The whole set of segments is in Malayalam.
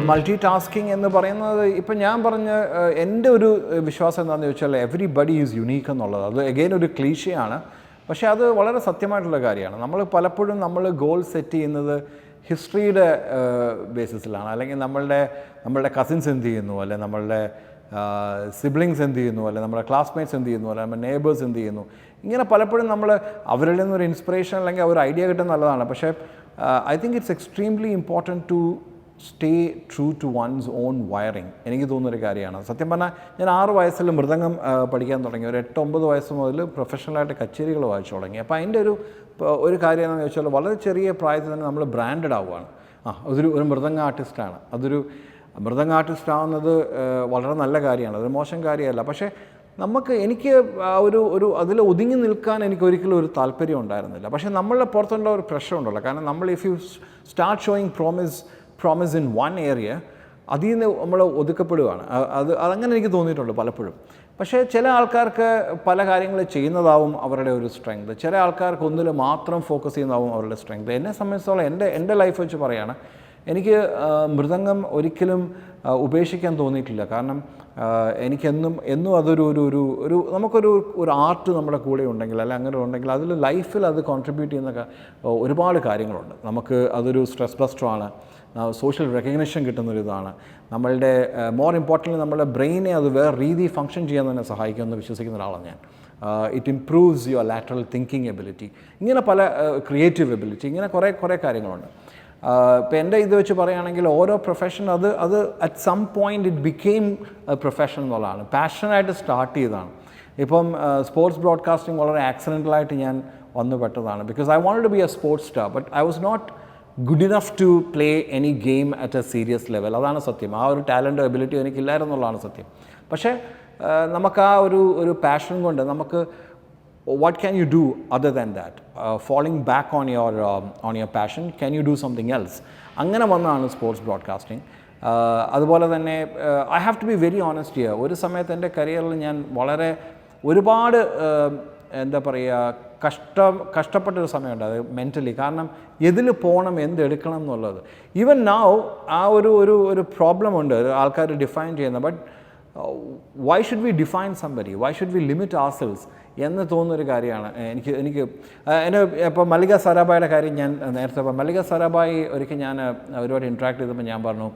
മൾട്ടി ടാസ്കിങ് എന്ന് പറയുന്നത് ഇപ്പം ഞാൻ പറഞ്ഞ എൻ്റെ ഒരു വിശ്വാസം എന്താണെന്ന് ചോദിച്ചാൽ എവരിബഡി ഈസ് യുണീക്ക് എന്നുള്ളത്. അത് എഗെയിൻ ഒരു ക്ലീഷയാണ്, പക്ഷേ അത് വളരെ സത്യമായിട്ടുള്ള കാര്യമാണ്. നമ്മൾ പലപ്പോഴും ഗോൾ സെറ്റ് ചെയ്യുന്നത് ഹിസ്റ്ററിയുടെ ബേസിസിലാണ്, അല്ലെങ്കിൽ നമ്മളുടെ കസിൻസ് എന്ത് ചെയ്യുന്നു, അല്ലെങ്കിൽ നമ്മളുടെ സിബ്ലിങ്സ് എന്ത് ചെയ്യുന്നു, അല്ലെങ്കിൽ നമ്മുടെ ക്ലാസ്മേറ്റ്സ് എന്ത് ചെയ്യുന്നു, അല്ലെങ്കിൽ നമ്മുടെ നെയ്ബേഴ്സ് എന്ത് ചെയ്യുന്നു, ഇങ്ങനെ പലപ്പോഴും അവരിൽ നിന്നൊരു ഇൻസ്പിറേഷൻ അല്ലെങ്കിൽ ഒരു ഐഡിയ കിട്ടുന്നത് നല്ലതാണ്. പക്ഷേ I think it's extremely important to stay true to one's own wiring. എനിക്ക് തോന്നുന്നൊരു കാര്യമാണ്. സത്യം പറഞ്ഞാൽ ഞാൻ 6 വയസ്സിൽ മൃദംഗം പഠിക്കാൻ തുടങ്ങി. ഒരു 8-9 വയസ്സ് മുതൽ പ്രൊഫഷണലായിട്ട് കച്ചേരികൾ വായിച്ചു തുടങ്ങി. അപ്പോൾ അതിൻ്റെ ഒരു കാര്യം എന്താണെന്ന് വെച്ചാൽ വളരെ ചെറിയ പ്രായത്തിൽ തന്നെ നമ്മൾ ബ്രാൻഡഡ് ആവുകയാണ്. ഒരു മൃദംഗ ആർട്ടിസ്റ്റാണ്. മൃദംഗ ആർട്ടിസ്റ്റ് ആവുന്നത് വളരെ നല്ല കാര്യമാണ്, അതൊരു മോശം കാര്യമല്ല. പക്ഷേ എനിക്ക് അതിൽ ഒതുങ്ങി നിൽക്കാൻ എനിക്കൊരിക്കലും ഒരു താല്പര്യം ഉണ്ടായിരുന്നില്ല. പക്ഷേ നമ്മളുടെ പുറത്തുള്ള ഒരു പ്രഷർ ഉണ്ടല്ലോ, കാരണം if you start showing promise in one area, അതിൽ നിന്ന് നമ്മൾ ഒതുക്കപ്പെടുകയാണ്. അതങ്ങനെ എനിക്ക് തോന്നിയിട്ടുണ്ട് പലപ്പോഴും. പക്ഷേ ചില ആൾക്കാർക്ക് പല കാര്യങ്ങൾ ചെയ്യുന്നതാവും അവരുടെ ഒരു സ്ട്രെങ്ത്, ചില ആൾക്കാർക്ക് ഒന്നിൽ മാത്രം ഫോക്കസ് ചെയ്യുന്നതാവും അവരുടെ സ്ട്രെങ്ത്. എന്നെ സംബന്ധിച്ചോളം എൻ്റെ ലൈഫ് വെച്ച് പറയുകയാണ്, എനിക്ക് മൃദംഗം ഒരിക്കലും ഉപേക്ഷിക്കാൻ തോന്നിയിട്ടില്ല. കാരണം എന്നും അതൊരു നമുക്കൊരു ആർട്ട് നമ്മുടെ കൂടെ ഉണ്ടെങ്കിൽ, അല്ലെങ്കിൽ അങ്ങനെ ഉണ്ടെങ്കിൽ അതിൽ ലൈഫിൽ അത് കോൺട്രിബ്യൂട്ട് ചെയ്യുന്ന ഒരുപാട് കാര്യങ്ങളുണ്ട്. നമുക്ക് അതൊരു സ്ട്രെസ് ബസ്റ്ററാണ്, സോഷ്യൽ റെക്കഗ്നിഷൻ കിട്ടുന്നൊരിതാണ്, നമ്മളുടെ മോർ ഇമ്പോർട്ടൻ്റ്ലി നമ്മുടെ ബ്രെയിനെ അത് വേറെ രീതി ഫങ്ഷൻ ചെയ്യാൻ തന്നെ സഹായിക്കുമെന്ന് വിശ്വസിക്കുന്ന ഒരാളാണ് ഞാൻ. It improves your lateral thinking ability, ഇങ്ങനെ പല ക്രിയേറ്റീവ് എബിലിറ്റി, ഇങ്ങനെ കുറേ കാര്യങ്ങളുണ്ട്. ഇപ്പോൾ എൻ്റെ ഇത് വെച്ച് പറയുകയാണെങ്കിൽ ഓരോ പ്രൊഫഷൻ അത് at some point it became profession എന്നുള്ളതാണ്. പാഷനായിട്ട് സ്റ്റാർട്ട് ചെയ്തതാണ്. ഇപ്പം സ്പോർട്സ് ബ്രോഡ്കാസ്റ്റിംഗ് വളരെ ആക്സിഡൻ്റലായിട്ട് ഞാൻ വന്നു പെട്ടതാണ്. Because I wanted to be a sports star, but I was not good enough to play any game at a serious level. അതാണ് സത്യം. ഒരു ടാലൻറ്റോ എബിലിറ്റിയോ എനിക്കില്ലായിരുന്നുള്ളതാണ് സത്യം. പക്ഷേ നമുക്ക് ഒരു പാഷൻ കൊണ്ട് നമുക്ക് what can you do other than that? Falling back on your passion, can you do something else? അങ്ങനെ വന്നതാണ് സ്പോർട്സ് ബ്രോഡ്കാസ്റ്റിംഗ്. അതുപോലെ തന്നെ I have to be very honest here. ഒരു സമയത്ത് എൻ്റെ കരിയറിൽ ഞാൻ ഒരുപാട് എന്താ പറയുക കഷ്ടപ്പെട്ടൊരു സമയമുണ്ട്, അത് മെൻ്റലി. കാരണം എതിൽ പോകണം, എന്തെടുക്കണം എന്നുള്ളത്. ഈവൻ നൗ ഒരു പ്രോബ്ലം ഉണ്ട് ആൾക്കാർ ഡിഫൈൻ ചെയ്യുന്നത്. But why should we define somebody? Why should we limit ourselves? എന്ന് തോന്നുന്നൊരു കാര്യമാണ് എനിക്ക് ഇപ്പോൾ മല്ലിക സാരാഭായിയുടെ കാര്യം ഞാൻ നേരത്തെ മല്ലിക സാരാഭായി ഒരിക്കൽ ഞാൻ ഒരുപാട് ഇൻട്രാക്ട് ചെയ്തപ്പോൾ ഞാൻ പറഞ്ഞു,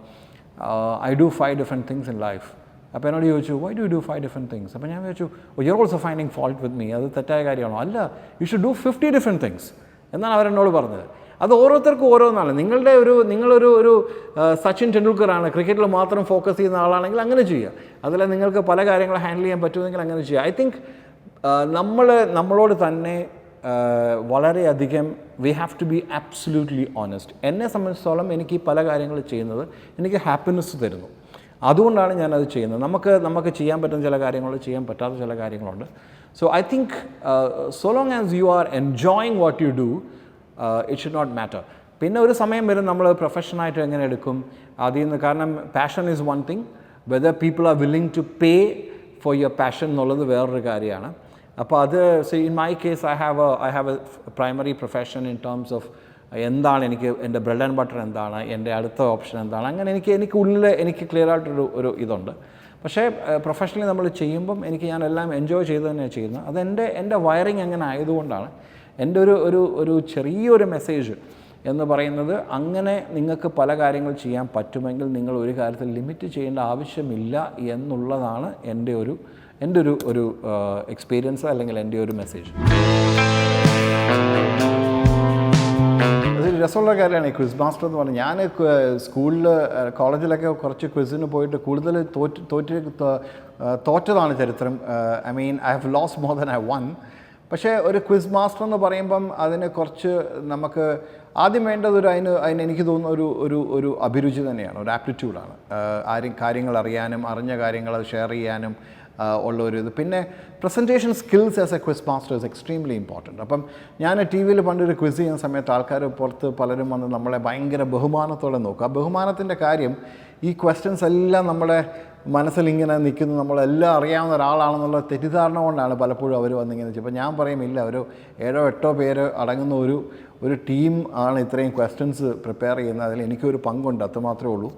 I do 5 different things in life. അപ്പോൾ എന്നോട് ചോദിച്ചു, why do you do 5 different things? അപ്പോൾ ഞാൻ ചോദിച്ചു, you are also finding fault with me. അത് തെറ്റായ കാര്യമാണോ? അല്ല, you should do 50 different things എന്നാണ് അവരെന്നോട് പറഞ്ഞത്. അത് ഓരോരുത്തർക്കും ഓരോന്നാണ്. നിങ്ങളൊരു സച്ചിൻ ടെണ്ടുൽക്കറാണ്, ക്രിക്കറ്റിൽ മാത്രം ഫോക്കസ് ചെയ്യുന്ന ആളാണെങ്കിൽ അങ്ങനെ ചെയ്യുക. അതല്ല, നിങ്ങൾക്ക് പല കാര്യങ്ങൾ ഹാൻഡിൽ ചെയ്യാൻ പറ്റുമെങ്കിൽ അങ്ങനെ ചെയ്യുക. ഐ തിങ്ക് നമ്മളോട് തന്നെ വളരെയധികം we have to be absolutely honest. എന്നെ സംബന്ധിച്ചിടത്തോളം എനിക്ക് ഈ പല കാര്യങ്ങൾ ചെയ്യുന്നത് എനിക്ക് ഹാപ്പിനെസ് തരുന്നു. അതുകൊണ്ടാണ് ഞാനത് ചെയ്യുന്നത്. നമുക്ക് ചെയ്യാൻ പറ്റുന്ന ചില കാര്യങ്ങളുണ്ട്, ചെയ്യാൻ പറ്റാത്ത ചില കാര്യങ്ങളുണ്ട്. So I think so long as you are enjoying what you do, it should not matter. പിന്നെ ഒരു സമയം വരും നമ്മൾ പ്രൊഫഷനായിട്ട് എങ്ങനെ എടുക്കും അതിൽ നിന്ന്. കാരണം passion is one thing, whether people are willing to pay for your passion എന്നുള്ളത് വേറൊരു കാര്യമാണ്. അപ്പോൾ അത് in my case I have a primary profession in terms of എന്താണ് എൻ്റെ ബ്രെഡ് ആൻഡ് ബട്ടർ എന്താണ്, എൻ്റെ അടുത്ത ഓപ്ഷൻ എന്താണ്, അങ്ങനെ എനിക്ക് ക്ലിയർ ആയിട്ടൊരു ഇതുണ്ട്. പക്ഷേ പ്രൊഫഷണലി നമ്മൾ ചെയ്യുമ്പം ഞാൻ എല്ലാം എൻജോയ് ചെയ്ത് തന്നെയാണ് ചെയ്യുന്നത്. അത് എൻ്റെ വയറിങ് അങ്ങനെ ആയതുകൊണ്ടാണ്. എൻ്റെ ഒരു ചെറിയൊരു മെസ്സേജ് എന്ന് പറയുന്നത്, അങ്ങനെ നിങ്ങൾക്ക് പല കാര്യങ്ങൾ ചെയ്യാൻ പറ്റുമെങ്കിൽ നിങ്ങൾ ഒരു കാര്യത്തിൽ ലിമിറ്റ് ചെയ്യേണ്ട ആവശ്യമില്ല എന്നുള്ളതാണ് എൻ്റെ ഒരു എക്സ്പീരിയൻസ്, അല്ലെങ്കിൽ എൻ്റെ ഒരു മെസ്സേജ്. അതൊരു രസമുള്ള കാര്യമാണ് ഈ ക്വിസ് മാസ്റ്റർ എന്ന് പറഞ്ഞാൽ. ഞാൻ സ്കൂളിൽ കോളേജിലൊക്കെ കുറച്ച് ക്വിസിന് പോയിട്ട് കൂടുതൽ തോറ്റതാണ് ചരിത്രം. I mean I have lost more than I one. പക്ഷേ ഒരു ക്വിസ് മാസ്റ്റർ എന്ന് പറയുമ്പം അതിന് കുറച്ച് നമുക്ക് ആദ്യം വേണ്ടത് അതിന് എനിക്ക് തോന്നുന്ന ഒരു അഭിരുചി തന്നെയാണ്, ഒരു ആപ്റ്റിറ്റ്യൂഡാണ്. കാര്യങ്ങൾ അറിയാനും അറിഞ്ഞ കാര്യങ്ങൾ അത് ഷെയർ ചെയ്യാനും ഉള്ളൊരിത്. പിന്നെ presentation skills as A quiz master is extremely important. അപ്പം ഞാൻ ടി വിയിൽ പണ്ടൊരു ക്വിസ് ചെയ്യുന്ന സമയത്ത് ആൾക്കാർ പുറത്ത് പലരും വന്ന് നമ്മളെ ഭയങ്കര ബഹുമാനത്തോടെ നോക്കും. ആ ബഹുമാനത്തിൻ്റെ കാര്യം ഈ ക്വസ്റ്റ്യൻസ് എല്ലാം നമ്മുടെ മനസ്സിലിങ്ങനെ നിൽക്കുന്നു, നമ്മളെല്ലാം അറിയാവുന്ന ഒരാളാണെന്നുള്ള തെറ്റിദ്ധാരണ കൊണ്ടാണ് പലപ്പോഴും അവർ വന്നിങ്ങനെ. ഇപ്പോൾ ഞാൻ പറയുമില്ല, ഒരു 7-8 പേര് അടങ്ങുന്ന ഒരു ടീം ആണ് ഇത്രയും ക്വസ്റ്റ്യൻസ് പ്രിപ്പയർ ചെയ്യുന്നത്. അതിൽ എനിക്കൊരു പങ്കുണ്ട്, അത്രമാത്രമേ ഉള്ളൂ.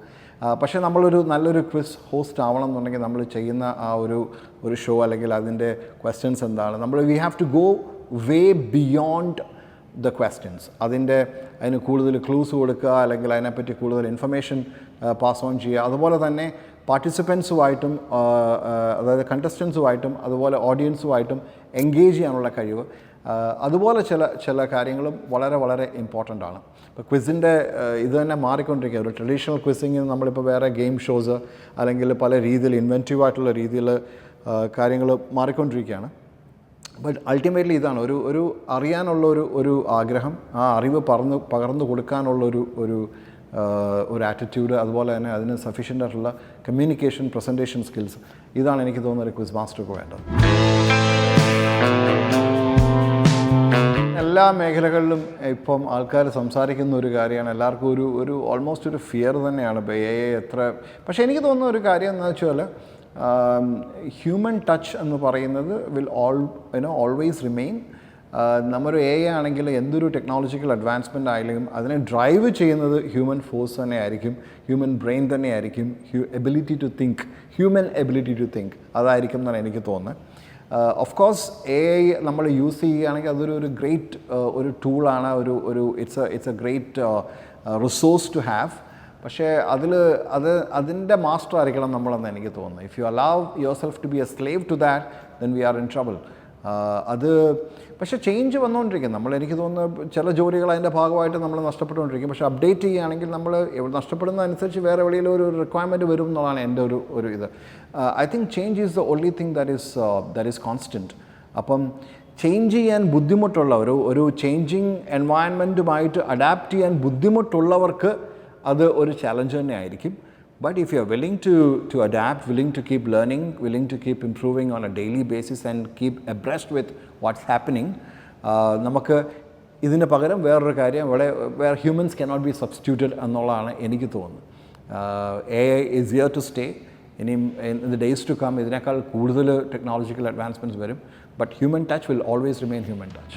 പക്ഷേ നമ്മളൊരു നല്ലൊരു ക്വിസ് ഹോസ്റ്റ് ആവണം എന്നുണ്ടെങ്കിൽ നമ്മൾ ചെയ്യുന്ന ആ ഒരു ഷോ അല്ലെങ്കിൽ അതിൻ്റെ ക്വസ്റ്റ്യൻസ് എന്താണ്, we have to go way beyond the questions. അതിന് കൂടുതൽ ക്ലൂസ് കൊടുക്കുക, അല്ലെങ്കിൽ അതിനെപ്പറ്റി കൂടുതൽ ഇൻഫർമേഷൻ പാസ് ഓൺ ചെയ്യുക. അതുപോലെ തന്നെ പാർട്ടിസിപ്പൻസുമായിട്ടും അതായത് കണ്ടസ്റ്റൻസുമായിട്ടും അതുപോലെ ഓഡിയൻസുമായിട്ടും എൻഗേജ് ചെയ്യാനുള്ള കഴിവ്, അതുപോലെ ചില കാര്യങ്ങളും വളരെ വളരെ ഇമ്പോർട്ടൻ്റ് ആണ്. ഇപ്പോൾ ക്വിസിൻ്റെ ഇത് തന്നെ മാറിക്കൊണ്ടിരിക്കുക. ഒരു ട്രഡീഷണൽ ക്വിസിങ്ങിൽ നമ്മളിപ്പോൾ വേറെ ഗെയിം ഷോസ് അല്ലെങ്കിൽ പല രീതിയിൽ ഇൻവെൻറ്റീവായിട്ടുള്ള രീതിയിൽ കാര്യങ്ങൾ മാറിക്കൊണ്ടിരിക്കുകയാണ്. ബട്ട് അൾട്ടിമേറ്റ്ലി ഇതാണ് ഒരു അറിയാനുള്ള ഒരു ആഗ്രഹം, ആ അറിവ് പകർന്നു കൊടുക്കാനുള്ള ഒരു ആറ്റിറ്റ്യൂഡ്, അതുപോലെ തന്നെ അതിന് സഫീഷ്യൻ്റ് ആയിട്ടുള്ള കമ്മ്യൂണിക്കേഷൻ, പ്രസൻറ്റേഷൻ സ്കിൽസ്, ഇതാണ് എനിക്ക് തോന്നുന്ന ഒരു ക്വിസ് മാസ്റ്റർക്ക് വേണ്ടത്. എല്ലാ മേഖലകളിലും ഇപ്പം ആൾക്കാർ സംസാരിക്കുന്ന ഒരു കാര്യമാണ്, എല്ലാവർക്കും ഒരു ഓൾമോസ്റ്റ് ഒരു ഫിയർ തന്നെയാണ് ഇപ്പോൾ എത്ര. പക്ഷേ എനിക്ക് തോന്നുന്ന ഒരു കാര്യം എന്ന് വെച്ചാൽ ഹ്യൂമൻ ടച്ച് എന്ന് പറയുന്നത് വിൽ ഓൾവേസ് റിമെയിൻ. നമ്മൊരു ആണെങ്കിൽ എന്തൊരു ടെക്നോളജിക്കൽ അഡ്വാൻസ്മെൻ്റ് ആയാലും അതിനെ ഡ്രൈവ് ചെയ്യുന്നത് ഹ്യൂമൻ ഫോഴ്സ് തന്നെയായിരിക്കും, ഹ്യൂമൻ ബ്രെയിൻ തന്നെയായിരിക്കും, ഹ്യൂമൻ എബിലിറ്റി ടു തിങ്ക് അതായിരിക്കും എന്നാണ് എനിക്ക് തോന്നുന്നത്. ഓഫ് കോഴ്സ് നമ്മൾ യൂസ് ചെയ്യുകയാണെങ്കിൽ അതൊരു ഗ്രേറ്റ് ഒരു ടൂളാണ്, it's a great resource to have. പക്ഷേ അതിൻ്റെ മാസ്റ്റർ ആയിരിക്കണം നമ്മളെന്ന് എനിക്ക് തോന്നുന്നു. If you allow yourself to be a slave to that, then we are in trouble. പക്ഷേ ചേഞ്ച് വന്നുകൊണ്ടിരിക്കും. എനിക്ക് തോന്നുന്നു ചില ജോലികൾ അതിൻ്റെ ഭാഗമായിട്ട് നമ്മൾ നഷ്ടപ്പെട്ടുകൊണ്ടിരിക്കും. പക്ഷേ അപ്ഡേറ്റ് ചെയ്യുകയാണെങ്കിൽ നമ്മൾ നഷ്ടപ്പെടുന്നതനുസരിച്ച് വേറെ എവിടെയെങ്കിലും ഒരു റിക്വയർമെൻറ്റ് വരും എന്നുള്ളതാണ് എൻ്റെ ഒരു ഇത്. I think change is the only thing that is constant. അപ്പം ചേഞ്ച് ചെയ്യാൻ ബുദ്ധിമുട്ടുള്ള ഒരു ചേഞ്ചിങ് എൻവയൺമെൻറ്റുമായിട്ട് അഡാപ്റ്റ് ചെയ്യാൻ ബുദ്ധിമുട്ടുള്ളവർക്ക് അത് ഒരു ചലഞ്ച് തന്നെ ആയിരിക്കും. But if you are willing to adapt, willing to keep learning, willing to keep improving on a daily basis and keep abreast with what's happening, നമുക്ക് ഇതിന് പകരം വേറൊരു കാര്യം where humans cannot be substituted എന്നുള്ളതാണ് എനിക്ക് തോന്നുന്നത്. AI is here to stay. In the days to come ഇതിനേക്കാൾ കൂടുതൽ ടെക്നോളജിക്കൽ അഡ്വാൻസ്മെൻറ്റ്സ് വരും. But human touch will always remain human touch.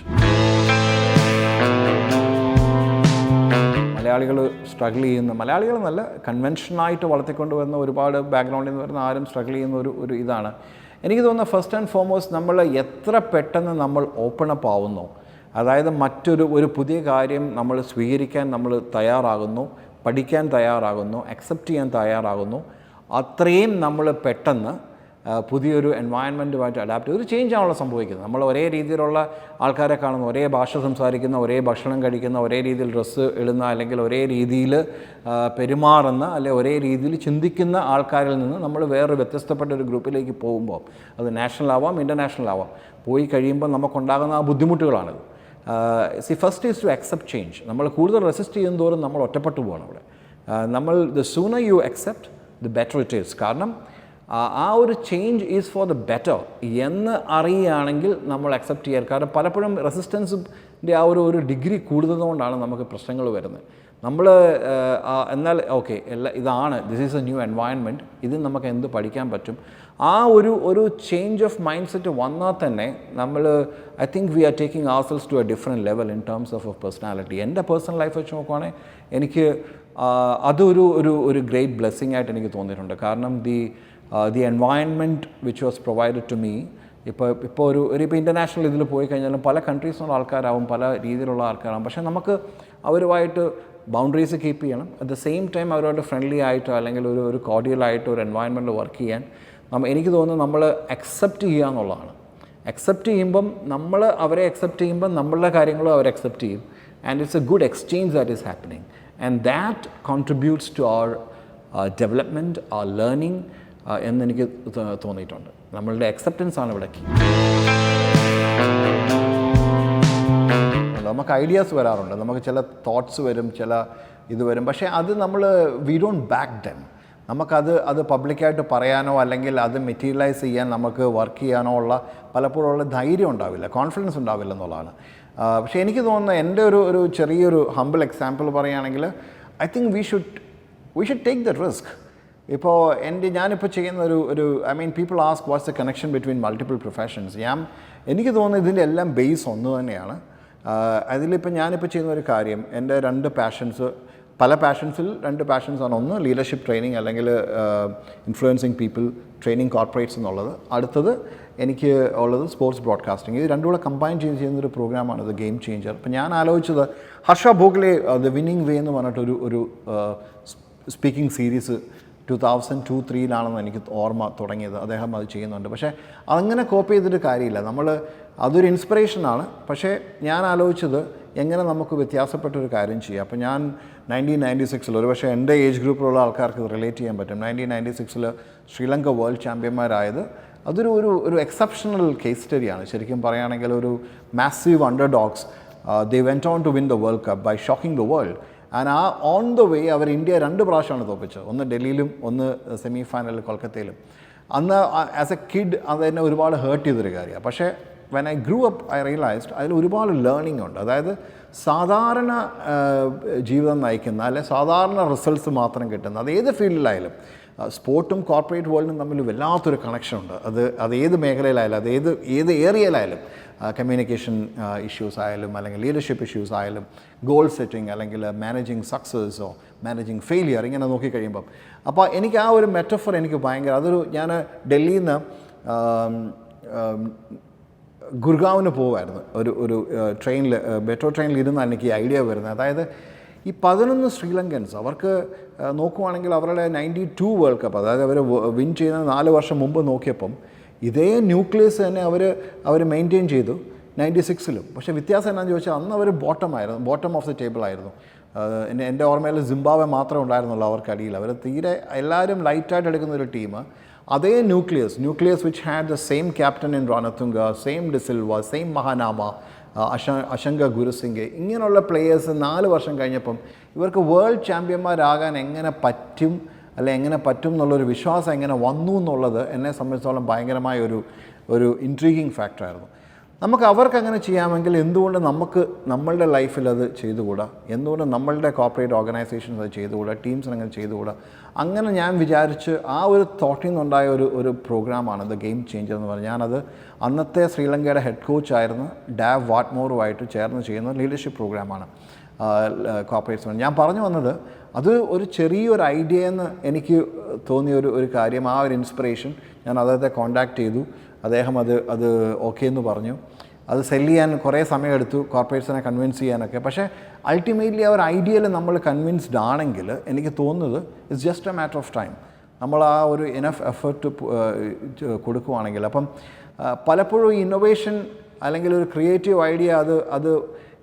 മലയാളികൾ സ്ട്രഗിൾ ചെയ്യുന്ന, മലയാളികളെന്നല്ല കൺവെൻഷനായിട്ട് വളർത്തിക്കൊണ്ട് വരുന്ന ഒരുപാട് ബാക്ക്ഗ്രൗണ്ടിൽ നിന്ന് വരുന്ന ആരും സ്ട്രഗിൾ ചെയ്യുന്ന ഒരു ഇതാണ് എനിക്ക് തോന്നുന്നത്. ഫസ്റ്റ് ആൻഡ് ഫോർമോസ്റ്റ് നമ്മൾ എത്ര പെട്ടെന്ന് നമ്മൾ ഓപ്പൺ അപ്പ് ആവുന്നു, അതായത് ഒരു പുതിയ കാര്യം നമ്മൾ സ്വീകരിക്കാൻ നമ്മൾ തയ്യാറാകുന്നു, പഠിക്കാൻ തയ്യാറാകുന്നു, അക്സെപ്റ്റ് ചെയ്യാൻ തയ്യാറാകുന്നു, അത്രയും നമ്മൾ പെട്ടെന്ന് പുതിയൊരു എൻവയൺമെൻറ്റുമായിട്ട് അഡാപ്റ്റ് ഒരു ചേഞ്ചാണല്ലോ സംഭവിക്കുന്നത്. നമ്മൾ ഒരേ രീതിയിലുള്ള ആൾക്കാരെ കാണുന്നു, ഒരേ ഭാഷ സംസാരിക്കുന്ന, ഒരേ ഭക്ഷണം കഴിക്കുന്ന, ഒരേ രീതിയിൽ ഡ്രസ്സ് ഇടുന്ന, അല്ലെങ്കിൽ ഒരേ രീതിയിൽ പെരുമാറുന്ന, അല്ലെങ്കിൽ ഒരേ രീതിയിൽ ചിന്തിക്കുന്ന ആൾക്കാരിൽ നിന്ന് നമ്മൾ വേറെ വ്യത്യസ്തപ്പെട്ട ഒരു ഗ്രൂപ്പിലേക്ക് പോകുമ്പോൾ, അത് നാഷണൽ ആവാം, ഇൻ്റർനാഷണൽ ആവാം, പോയി കഴിയുമ്പോൾ നമുക്കുണ്ടാകുന്ന ആ ബുദ്ധിമുട്ടുകളാണിത്. First is to accept change. നമ്മൾ കൂടുതൽ റെസിസ്റ്റ് ചെയ്യുന്ന തോറും നമ്മൾ ഒറ്റപ്പെട്ടു പോകണം. അവിടെ the sooner you accept the better it is. കാരണം ആ ഒരു change is for the better എന്ന് അറിയുകയാണെങ്കിൽ നമ്മൾ അക്സെപ്റ്റ് ചെയ്യാറ്. കാരണം പലപ്പോഴും റെസിസ്റ്റൻസിൻ്റെ ആ ഒരു ഡിഗ്രി കൂടുന്നതുകൊണ്ടാണ് നമുക്ക് പ്രശ്നങ്ങൾ വരുന്നത്. എന്നാൽ ഓക്കെ ഇതാണ്, this is A new environment, ഇതിൽ നമുക്ക് എന്ത് പഠിക്കാൻ പറ്റും, ആ ഒരു ചേഞ്ച് ഓഫ് മൈൻഡ് സെറ്റ് വന്നാൽ തന്നെ I think we are taking ourselves to a different level in terms of personality. എൻ്റെ പേഴ്സണൽ ലൈഫ് വെച്ച് നോക്കുവാണെങ്കിൽ എനിക്ക് അതൊരു ഗ്രേറ്റ് ബ്ലെസ്സിങ് ആയിട്ട് എനിക്ക് തോന്നിയിട്ടുണ്ട്. കാരണം the environment which was provided to me, ഇപ്പോൾ ഇൻ്റർനാഷണൽ ഇതിൽ പോയി കഴിഞ്ഞാലും പല കൺട്രീസിലുള്ള ആൾക്കാരാവും, പല രീതിയിലുള്ള ആൾക്കാരാവും. പക്ഷേ നമുക്ക് അവരുമായിട്ട് ബൗണ്ടറീസ് കീപ്പ് ചെയ്യണം. അറ്റ് ദ സെയിം ടൈം അവരുമായിട്ട് ഫ്രണ്ട്ലി ആയിട്ടോ അല്ലെങ്കിൽ ഒരു കോർഡിയലായിട്ടോ ഒരു എൻവയൺമെൻറ്റിൽ വർക്ക് ചെയ്യാൻ എനിക്ക് തോന്നുന്നു നമ്മൾ അക്സെപ്റ്റ് ചെയ്യുക എന്നുള്ളതാണ്. അക്സെപ്റ്റ് ചെയ്യുമ്പം അവരെ അക്സെപ്റ്റ് ചെയ്യുമ്പം നമ്മളുടെ കാര്യങ്ങളും അവർ അക്സെപ്റ്റ് ചെയ്യും. And it's a good exchange that is happening, and that contributes to our development, our learning എന്നെനിക്ക് തോന്നിയിട്ടുണ്ട്. നമ്മളുടെ അക്സെപ്റ്റൻസ് ആണ് ഇവിടെ. നമുക്ക് ഐഡിയാസ് വരാറുണ്ട്, നമുക്ക് ചില തോട്ട്സ് വരും, ചില ഇത് വരും. പക്ഷേ അത് വി ഡോണ്ട് ബാക്ക് ദം. അത് പബ്ലിക്കായിട്ട് പറയാനോ അല്ലെങ്കിൽ അത് മെറ്റീരിയലൈസ് ചെയ്യാൻ നമുക്ക് വർക്ക് ചെയ്യാനോ പലപ്പോഴുള്ള ധൈര്യം ഉണ്ടാവില്ല, കോൺഫിഡൻസ് ഉണ്ടാവില്ല എന്നുള്ളതാണ്. പക്ഷേ എനിക്ക് തോന്നുന്നത് എൻ്റെ ഒരു ചെറിയൊരു ഹംബിൾ എക്സാമ്പിൾ പറയുകയാണെങ്കിൽ, I think we should take the risk. ഇപ്പോൾ ഞാനിപ്പോൾ ചെയ്യുന്ന people ask what's the connection between multiple professions. എനിക്ക് തോന്നുന്നത് ഇതിൻ്റെ എല്ലാം ബേസ് ഒന്ന് തന്നെയാണ്. അതിലിപ്പോൾ ഞാനിപ്പോൾ ചെയ്യുന്ന ഒരു കാര്യം, എൻ്റെ പല പാഷൻസാണ്. ഒന്ന് ലീഡർഷിപ്പ് ട്രെയിനിങ്, അല്ലെങ്കിൽ ഇൻഫ്ലുവൻസിങ് പീപ്പിൾ, ട്രെയിനിങ് കോർപ്പറേറ്റ്സ് എന്നുള്ളത്. അടുത്തത് എനിക്ക് ഉള്ളത് സ്പോർട്സ് ബ്രോഡ്കാസ്റ്റിംഗ്. ഇത് രണ്ടും കൂടെ കമ്പൈൻ ചെയ്യുന്നൊരു പ്രോഗ്രാമാണ് ഇത് ഗെയിം ചേഞ്ചർ. അപ്പോൾ ഞാൻ ആലോചിച്ചത് ഹർഷ ഭോഗ്ലെ ദ വിന്നിങ് വേ എന്ന് പറഞ്ഞിട്ടൊരു സ്പീക്കിംഗ് സീരീസ് 2002-03 എനിക്ക് ഓർമ്മ തുടങ്ങിയത്. അദ്ദേഹം അത് ചെയ്യുന്നുണ്ട്. പക്ഷേ അങ്ങനെ കോപ്പി ചെയ്തിട്ട് കാര്യമില്ല. അതൊരു ഇൻസ്പിറേഷനാണ്. പക്ഷേ ഞാൻ ആലോചിച്ചത് എങ്ങനെ നമുക്ക് വ്യത്യാസപ്പെട്ടൊരു കാര്യം ചെയ്യാം. അപ്പോൾ ഞാൻ 1996 ഒരു പക്ഷേ എൻ്റെ ഏജ് ഗ്രൂപ്പിലുള്ള ആൾക്കാർക്ക് ഇത് റിലേറ്റ് ചെയ്യാൻ പറ്റും. 1996 ശ്രീലങ്ക വേൾഡ് ചാമ്പ്യന്മാരായത് ഒരു എക്സെപ്ഷണൽ കേസ് സ്റ്റഡിയാണ്. ശരിക്കും പറയുകയാണെങ്കിൽ ഒരു massive underdogs, they went on to win the world cup by shocking the world. And on the way അവർ ഇന്ത്യ 2 പ്രാവശ്യമാണ് തോൽപ്പിച്ചത്. ഒന്ന് ഡൽഹിയിലും ഒന്ന് സെമി ഫൈനലിൽ കൊൽക്കത്തയിലും. അന്ന് ആസ് എ കിഡ് അതെന്നെ ഒരുപാട് ഹേർട്ട് ചെയ്തൊരു കാര്യമാണ്. പക്ഷേ when I grew up I realised അതിൽ ഒരുപാട് ലേണിംഗ് ഉണ്ട്. അതായത് സാധാരണ ജീവിതം നയിക്കുന്ന, അല്ലെ സാധാരണ റിസൾട്ട്സ് മാത്രം കിട്ടുന്ന, അത് ഏത് ഫീൽഡിലായാലും, സ്പോർട്ടും കോർപ്പറേറ്റ് വേൾഡും തമ്മിൽ വല്ലാത്തൊരു കണക്ഷനുണ്ട്. അത് ഏത് മേഖലയിലായാലും, അത് ഏത് ഏരിയയിലായാലും, കമ്മ്യൂണിക്കേഷൻ ഇഷ്യൂസ് ആയാലും, അല്ലെങ്കിൽ ലീഡർഷിപ്പ് ഇഷ്യൂസ് ആയാലും, ഗോൾ സെറ്റിംഗ്, അല്ലെങ്കിൽ മാനേജിങ് സക്സസ്സോ മാനേജിങ് ഫെയിലിയർ, ഇങ്ങനെ നോക്കിക്കഴിയുമ്പം. അപ്പോൾ എനിക്ക് ആ ഒരു മെറ്റഫർ എനിക്ക് ഭയങ്കര, ഞാൻ ഡൽഹിയിൽ നിന്ന് ഗുർഗാവിന് പോകുമായിരുന്നു. ഒരു ട്രെയിനിൽ, മെട്രോ ട്രെയിനിൽ ഇരുന്നാണ് എനിക്ക് ഈ ഐഡിയ വരുന്നത്. അതായത് ഈ 11 ശ്രീലങ്കൻസ്, അവർക്ക് നോക്കുവാണെങ്കിൽ അവരുടെ 92 വേൾഡ് കപ്പ്, അതായത് അവർ വിൻ ചെയ്യുന്ന 4 വർഷം മുമ്പ് നോക്കിയപ്പം ഇതേ ന്യൂക്ലിയസ് തന്നെ അവർ മെയിൻറ്റെയിൻ ചെയ്തു 96-ലും. പക്ഷേ വ്യത്യാസം എന്താണെന്ന് ചോദിച്ചാൽ അന്ന് അവർ ബോട്ടം ഓഫ് ദി ടേബിൾ ആയിരുന്നു. എൻ്റെ ഓർമ്മയിൽ സിംബാബ്വെ മാത്രമേ ഉണ്ടായിരുന്നുള്ളൂ അവർക്കടിയിൽ. അവർ തീരെ എല്ലാവരും ലൈറ്റായിട്ട് എടുക്കുന്ന ഒരു ടീം. അതേ nucleus which had the same captain in Ranatunga, same De Silva, same Mahanama, Asanka Gurusinghe, ഇങ്ങനെയുള്ള പ്ലേയേഴ്സ് 4 വർഷം കഴിഞ്ഞപ്പം ഇവർക്ക് വേൾഡ് ചാമ്പ്യന്മാരാകാൻ എങ്ങനെ പറ്റും എന്നുള്ളൊരു വിശ്വാസം എങ്ങനെ വന്നു എന്നുള്ളത് എന്നെ സംബന്ധിച്ചോളം ഭയങ്കരമായ ഒരു ഇൻട്രീഗിങ് ഫാക്ടറായിരുന്നു. നമുക്ക് അവർക്ക് അങ്ങനെ ചെയ്യാമെങ്കിൽ എന്തുകൊണ്ട് നമ്മളുടെ ലൈഫിൽ അത് ചെയ്തുകൂടാ? എന്തുകൊണ്ട് നമ്മളുടെ കോർപ്പറേറ്റ് ഓർഗനൈസേഷൻസ് അത് ചെയ്തുകൂടാ? ടീംസിന് അങ്ങനെ ചെയ്തുകൂടാ? അങ്ങനെ ഞാൻ വിചാരിച്ച് ആ ഒരു തോട്ടിൽ നിന്നുണ്ടായ ഒരു പ്രോഗ്രാമാണ് ദ ഗെയിം ചേഞ്ചർ എന്ന് പറഞ്ഞാൽ. ഞാനത് അന്നത്തെ ശ്രീലങ്കയുടെ ഹെഡ് കോച്ചായിരുന്നു ഡാവ് വാട്ട്മോറുമായിട്ട് ചേർന്ന് ചെയ്യുന്ന ലീഡർഷിപ്പ് പ്രോഗ്രാമാണ് കോർപ്പറേറ്റ്സ്. ഞാൻ പറഞ്ഞു വന്നത്, അത് ഒരു ചെറിയൊരു ഐഡിയ എന്ന് എനിക്ക് തോന്നിയ ഒരു കാര്യം, ആ ഒരു ഇൻസ്പിറേഷൻ. ഞാൻ അദ്ദേഹത്തെ കോൺടാക്റ്റ് ചെയ്തു. അദ്ദേഹം അത് ഓക്കെ എന്ന് പറഞ്ഞു. അത് സെല്ല് ചെയ്യാൻ കുറേ സമയമെടുത്തു, കോർപ്പറേറ്റ്സിനെ കൺവിൻസ് ചെയ്യാനൊക്കെ. പക്ഷേ അൾട്ടിമേറ്റ്ലി ആ ഒരു ഐഡിയയിൽ നമ്മൾ കൺവിൻസ്ഡ് ആണെങ്കിൽ എനിക്ക് തോന്നുന്നത് it's just A matter of time. നമ്മൾ ആ ഒരു ഇനഫ് എഫേർട്ട് കൊടുക്കുവാണെങ്കിൽ. അപ്പം പലപ്പോഴും ഈ ഇന്നൊവേഷൻ അല്ലെങ്കിൽ ഒരു ക്രിയേറ്റീവ് ഐഡിയ അത്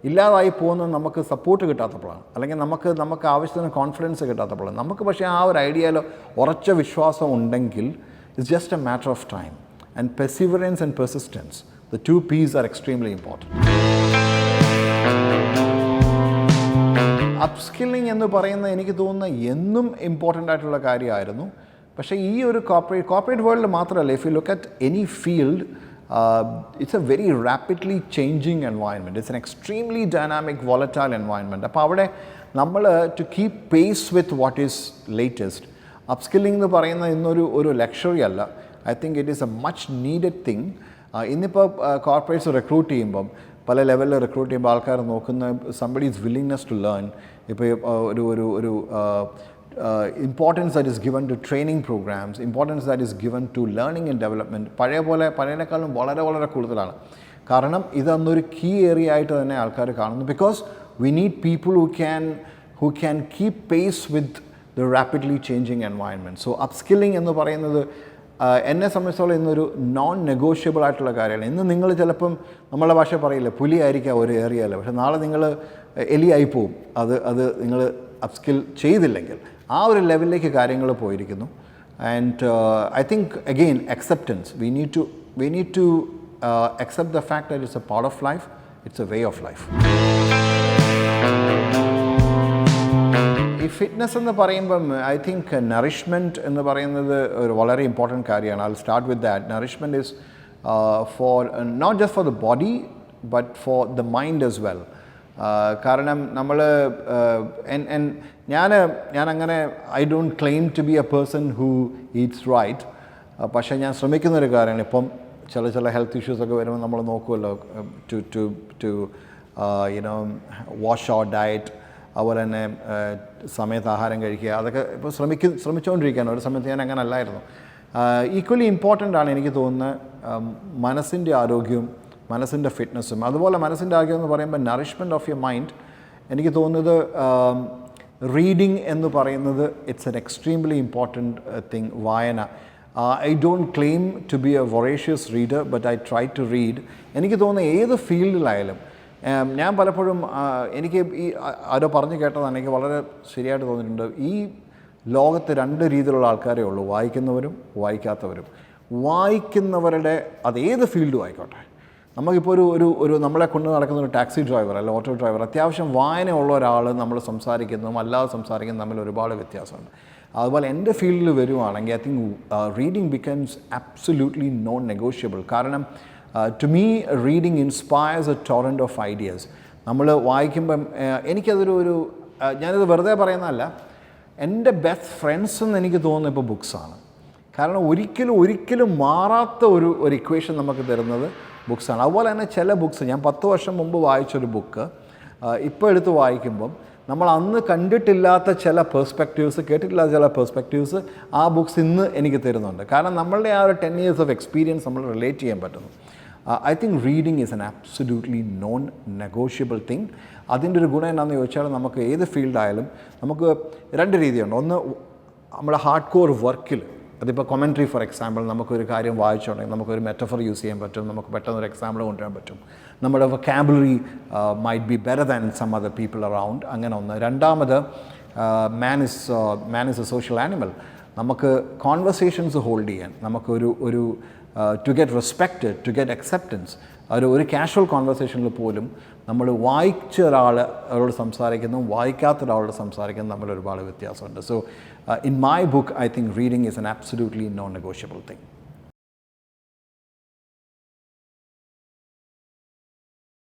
ഇല്ലാതായി പോകുന്നത് നമുക്ക് സപ്പോർട്ട് കിട്ടാത്തപ്പോഴാണ്, അല്ലെങ്കിൽ നമുക്ക് ആവശ്യത്തിന് കോൺഫിഡൻസ് കിട്ടാത്തപ്പോഴാണ്. നമുക്ക് പക്ഷേ ആ ഒരു ഐഡിയയിൽ ഉറച്ച വിശ്വാസം ഉണ്ടെങ്കിൽ it's just A matter of time. And perseverance and persistence, the 2 P's are extremely important. Upskilling എന്ന് പറയുന്നത് എനിക്ക് തോന്നുന്ന എന്നും ഇമ്പോർട്ടൻ്റ് ആയിട്ടുള്ള കാര്യമായിരുന്നു. പക്ഷേ ഈ ഒരു കോർപ്പറേറ്റ് വേൾഡിൽ മാത്രമല്ല, if you look at any field, it's a very rapidly changing environment. It's an extremely dynamic volatile environment. അപ്പോൾ അവിടെ നമ്മൾ to keep pace with what is latest. Upskilling എന്ന് പറയുന്ന ഇന്നൊരു ലക്ഷറി അല്ല. I think it is a much needed thing. ഇന്നിപ്പോൾ കോർപ്പറേറ്റ്സ് റിക്രൂട്ട് ചെയ്യുമ്പം, പല ലെവലിൽ റിക്രൂട്ട് ചെയ്യുമ്പോൾ ആൾക്കാർ നോക്കുന്ന സംബഡീസ് വില്ലിങ്നെസ് ടു ലേൺ. ഇപ്പോൾ ഒരു importance that is given to training programs, importance that is given to learning and development പഴയതിനേക്കാളും വളരെ വളരെ കൂടുതലാണ്. കാരണം ഇതൊന്നൊരു കീ ഏരിയ ആയിട്ട് തന്നെ ആൾക്കാർ കാണുന്നു. Because we need people who can keep pace with the rapidly changing environment. So upskilling എന്ന് പറയുന്നത് എന്നെ സംബന്ധിച്ചോളം ഇന്നൊരു നോൺ നെഗോഷ്യബിൾ ആയിട്ടുള്ള കാര്യമാണ്. ഇന്ന് നിങ്ങൾ ചിലപ്പം നമ്മളുടെ ഭാഷ പറയില്ല, പുലിയായിരിക്കാം ഒരു ഏരിയയിൽ, പക്ഷേ നാളെ നിങ്ങൾ എലിയായി പോവും അത് നിങ്ങൾ അപ്സ്കിൽ ചെയ്തില്ലെങ്കിൽ. ആ ഒരു ലെവലിലേക്ക് കാര്യങ്ങൾ പോയിരിക്കുന്നു. And I think again acceptance. We need to accept the fact that it's a part of life, it's a way of life. ഈ ഫിറ്റ്നസ് എന്ന് പറയുമ്പം ഐ തിങ്ക് നറിഷ്മെൻറ്റ് എന്ന് പറയുന്നത് ഒരു വളരെ ഇമ്പോർട്ടൻറ്റ് കാര്യമാണ്. I start with that. Nourishment is for not just for the body but for the mind as well. കാരണം നമ്മൾ ഞാനങ്ങനെ I don't claim to be a person who eats right. പക്ഷേ ഞാൻ ശ്രമിക്കുന്നൊരു കാര്യമാണ്. ഇപ്പം ചില ഹെൽത്ത് ഇഷ്യൂസൊക്കെ വരുമ്പോൾ നമ്മൾ നോക്കുമല്ലോ, to you know watch our diet, അതുപോലെ തന്നെ സമയത്ത് ആഹാരം കഴിക്കുക, അതൊക്കെ ഇപ്പോൾ ശ്രമിച്ചുകൊണ്ടിരിക്കുകയാണ്. ഒരു സമയത്ത് ഞാൻ അങ്ങനെ അല്ലായിരുന്നു. ഈക്വലി ഇമ്പോർട്ടൻ്റ് ആണ് എനിക്ക് തോന്നുന്നത് മനസ്സിൻ്റെ ആരോഗ്യവും മനസ്സിൻ്റെ ഫിറ്റ്നസ്സും. അതുപോലെ മനസ്സിൻ്റെ ആരോഗ്യം എന്ന് പറയുമ്പോൾ നറിഷ്മെൻറ്റ് ഓഫ് യുവർ മൈൻഡ്, എനിക്ക് തോന്നുന്നത് റീഡിങ് എന്ന് പറയുന്നത് it's an extremely important thing. വായന. I don't claim to be a voracious reader, but I try to read. എനിക്ക് തോന്നുന്നത് ഏത് ഫീൽഡിലായാലും ഞാൻ പലപ്പോഴും എനിക്ക് ഈ ആരോ പറഞ്ഞു കേട്ടതാണ്, എനിക്ക് വളരെ ശരിയായിട്ട് തോന്നിയിട്ടുണ്ട്. ഈ ലോകത്ത് 2 രീതിയിലുള്ള ആൾക്കാരേ ഉള്ളൂ, വായിക്കുന്നവരും വായിക്കാത്തവരും. വായിക്കുന്നവരുടെ അതേത് ഫീൽഡും ആയിക്കോട്ടെ, നമുക്കിപ്പോൾ ഒരു നമ്മളെ കൊണ്ട് നടക്കുന്ന ഒരു ടാക്സി ഡ്രൈവർ അല്ല ഓട്ടോ ഡ്രൈവർ, അത്യാവശ്യം വായനയുള്ള ഒരാൾ നമ്മൾ സംസാരിക്കുന്നതും അല്ലാതെ സംസാരിക്കുന്നതും തമ്മിൽ ഒരുപാട് വ്യത്യാസമുണ്ട്. അതുപോലെ എൻ്റെ ഫീൽഡിൽ വരുവാണെങ്കിൽ I think reading becomes absolutely non negotiable. കാരണം to me reading inspires a torrent of ideas. നമ്മൾ വായിക്കുമ്പം എനിക്കതൊരു ഞാനിത് വെറുതെ പറയുന്നതല്ല, എൻ്റെ ബെസ്റ്റ് ഫ്രണ്ട്സ് എന്ന് എനിക്ക് തോന്നുന്നത് ഇപ്പോൾ ബുക്സാണ്. കാരണം ഒരിക്കലും മാറാത്ത ഒരു ഇക്വേഷൻ നമുക്ക് തരുന്നത് ബുക്സാണ്. അതുപോലെ തന്നെ ചില ബുക്സ് ഞാൻ 10 വർഷം മുമ്പ് വായിച്ചൊരു ബുക്ക് ഇപ്പോൾ എടുത്ത് വായിക്കുമ്പം നമ്മൾ അന്ന് കണ്ടിട്ടില്ലാത്ത ചില പെർസ്പെക്റ്റീവ്സ്, കേട്ടിട്ടില്ലാത്ത ചില പെർസ്പെക്റ്റീവ്സ് ആ ബുക്സ് ഇന്ന് എനിക്ക് തരുന്നുണ്ട്. കാരണം നമ്മളുടെ ആ ഒരു 10 years ഓഫ് എക്സ്പീരിയൻസ് നമ്മൾ റിലേറ്റ് ചെയ്യാൻ പറ്റുന്നു. I think reading is N absolutely non negotiable thing. അതിൻ്റെ ഒരു ഗുണം എന്താണെന്ന് ചോദിച്ചാൽ നമുക്ക് ഏത് ഫീൽഡായാലും നമുക്ക് 2 രീതിയുണ്ട്. ഒന്ന്, നമ്മുടെ ഹാർഡ് കോർ വർക്കിൽ, അതിപ്പോൾ കൊമൻട്രി ഫോർ എക്സാമ്പിൾ, നമുക്കൊരു കാര്യം വായിച്ചുണ്ടെങ്കിൽ നമുക്കൊരു മെറ്റഫർ യൂസ് ചെയ്യാൻ പറ്റും, നമുക്ക് പെട്ടെന്നൊരു എക്സാമ്പിൾ കൊണ്ടുവരാൻ പറ്റും. നമ്മുടെ vocabulary might be better than some other people around. അങ്ങനെ ഒന്ന്. രണ്ടാമത്, man is a social animal. നമുക്ക് കോൺവെർസേഷൻസ് ഹോൾഡ് ചെയ്യാൻ, നമുക്കൊരു to get respected, to get acceptance, ഒരു കാഷ്വൽ കോൺവെർസേഷനിൽ പോലും നമ്മൾ വായിച്ച ഒരാളോട് സംസാരിക്കുന്നതും വായിക്കാത്ത ഒരാളോട് സംസാരിക്കുന്നതും തമ്മിൽ ഒരുപാട് വ്യത്യാസമുണ്ട്. So in my book I think reading is N absolutely non negotiable thing.